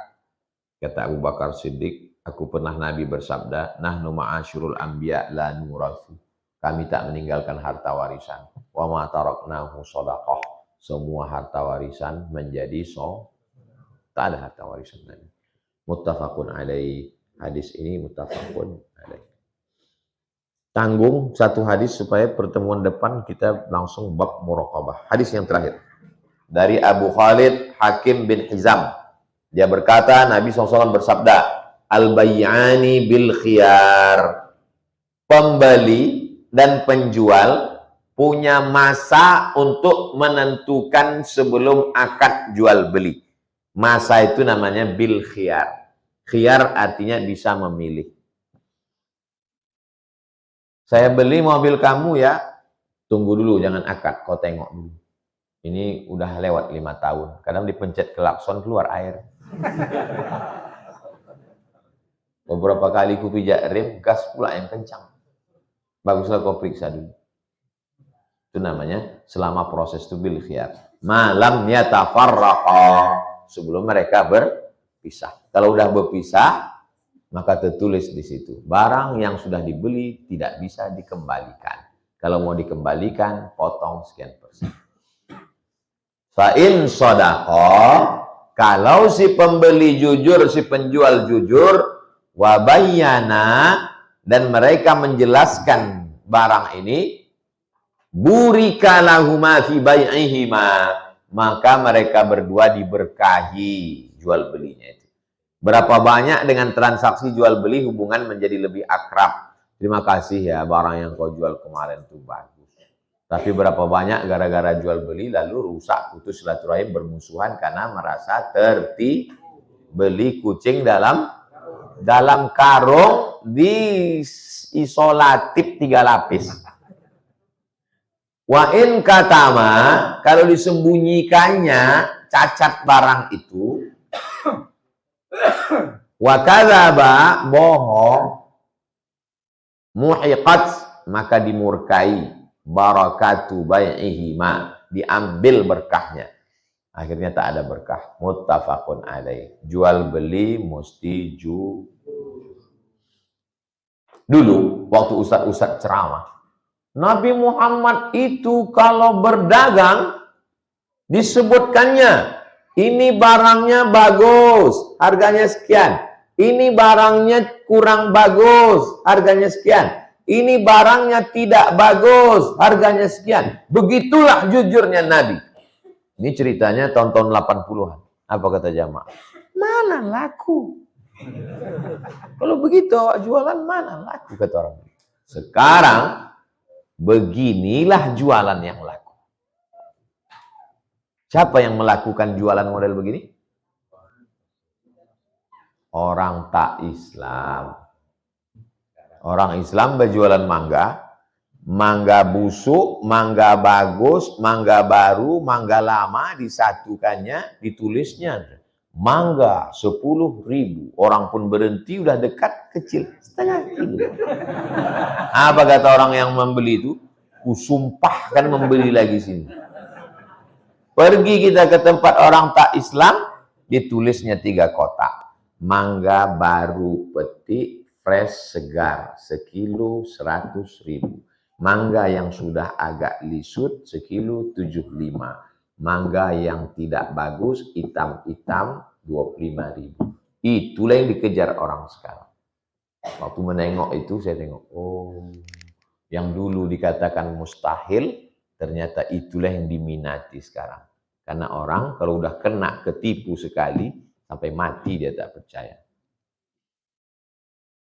Speaker 1: Kata Abu Bakar Siddiq, aku pernah Nabi bersabda, nahnu ma'asyurul anbiya la nurathu. Kami tak meninggalkan harta warisan. Wa ma taraknahu shadaqah. Semua harta warisan menjadi tak ada harta warisan Nabi. Muttafaqun alaih. Hadis ini muttafaqun alaih. Tanggung satu hadis supaya pertemuan depan kita langsung bab muraqabah. Hadis yang terakhir dari Abu Khalid Hakim bin Hizam. Dia berkata, Nabi SAW bersabda, al-bayyani bil khiyar. Pembeli dan penjual punya masa untuk menentukan sebelum akad jual beli. Masa itu namanya bil khiyar. Khiyar artinya bisa memilih. Saya beli mobil kamu ya, tunggu dulu, jangan akad, kau tengok dulu. Ini udah lewat 5 tahun. Kadang dipencet klakson keluar air. Beberapa kali ku pijak rem, gas pula yang kencang. Baguslah kau periksa dulu. Itu namanya selama proses itu bil khiyar. Malam yatafarraqa, sebelum mereka berpisah. Kalau udah berpisah, maka tertulis di situ, barang yang sudah dibeli tidak bisa dikembalikan. Kalau mau dikembalikan, potong sekian persen. Fa'in sodaqah, kalau si pembeli jujur, si penjual jujur, wabayana, dan mereka menjelaskan barang ini, burika lahuma fi bai'ihima, maka mereka berdua diberkahi jual belinya itu. Berapa banyak dengan transaksi jual beli hubungan menjadi lebih akrab. Terima kasih ya, barang yang kau jual kemarin itu bagus. Tapi berapa banyak gara-gara jual beli lalu rusak, putus silaturahim, bermusuhan karena merasa beli kucing dalam karung di isolatif 3 lapis. Wa in katama, kalau disembunyikannya cacat barang itu, Wa kadzaba, bohong, muhiqat, maka dimurkai, barakatu bai'ihima, diambil berkahnya. Akhirnya tak ada berkah. Muttafaqun alaih. Jual beli mesti Dulu waktu ustaz-ustaz ceramah, Nabi Muhammad itu kalau berdagang disebutkannya, ini barangnya bagus, harganya sekian. Ini barangnya kurang bagus, harganya sekian. Ini barangnya tidak bagus, harganya sekian. Begitulah jujurnya Nabi. Ini ceritanya tahun-tahun 80-an. Apa kata jamaah? Mana laku? Kalau begitu jualan mana laku, kata orang. Sekarang beginilah jualan yang laku. Siapa yang melakukan jualan model begini? Orang tak Islam. Orang Islam berjualan mangga, mangga busuk, mangga bagus, mangga baru, mangga lama, disatukannya, ditulisnya mangga 10.000. Orang pun berhenti, udah dekat, kecil, setengah kilo. Apa kata orang yang membeli itu? Kusumpahkan membeli lagi sini. Pergi kita ke tempat orang tak Islam, ditulisnya 3 kotak. Mangga baru petik, fresh, segar, sekilo 100.000. Mangga yang sudah agak lisut, sekilo 75. Mangga yang tidak bagus, hitam-hitam, 25.000. Itulah yang dikejar orang sekarang. Waktu menengok itu, saya tengok, oh, yang dulu dikatakan mustahil, ternyata itulah yang diminati sekarang. Karena orang kalau udah kena ketipu sekali, sampai mati dia tak percaya.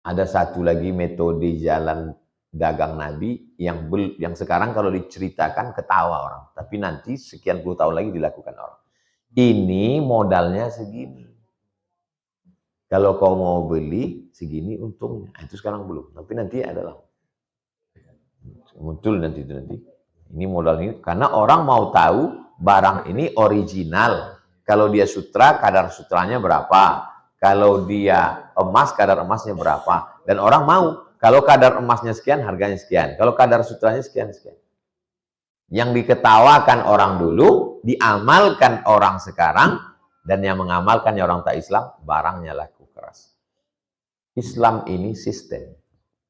Speaker 1: Ada satu lagi metode jalan dagang Nabi yang sekarang kalau diceritakan ketawa orang, tapi nanti sekian puluh tahun lagi dilakukan orang. Ini modalnya segini. Kalau kau mau beli segini untungnya. Itu sekarang belum, tapi nanti adalah muncul nanti itu nanti. Ini modal ini karena orang mau tahu barang ini original. Kalau dia sutra, kadar sutranya berapa? Kalau dia emas, kadar emasnya berapa? Dan orang mau. Kalau kadar emasnya sekian, harganya sekian. Kalau kadar sutranya sekian. Yang diketawakan orang dulu, diamalkan orang sekarang, dan yang mengamalkannya orang tak Islam, barangnya laku keras. Islam ini sistem.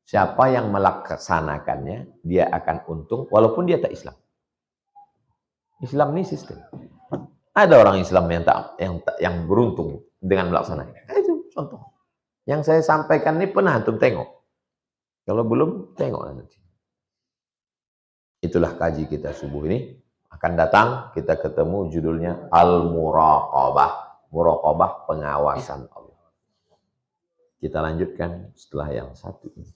Speaker 1: Siapa yang melaksanakannya, dia akan untung, walaupun dia tak Islam. Islam ini sistem. Ada orang Islam yang beruntung dengan melaksanakannya. Itu contoh. Yang saya sampaikan ini pernah antum tengok. Kalau belum, tengok nanti. Itulah kaji kita subuh ini. Akan datang, kita ketemu judulnya Al-Muraqabah. Muraqabah, pengawasan Allah. Kita lanjutkan setelah yang satu ini.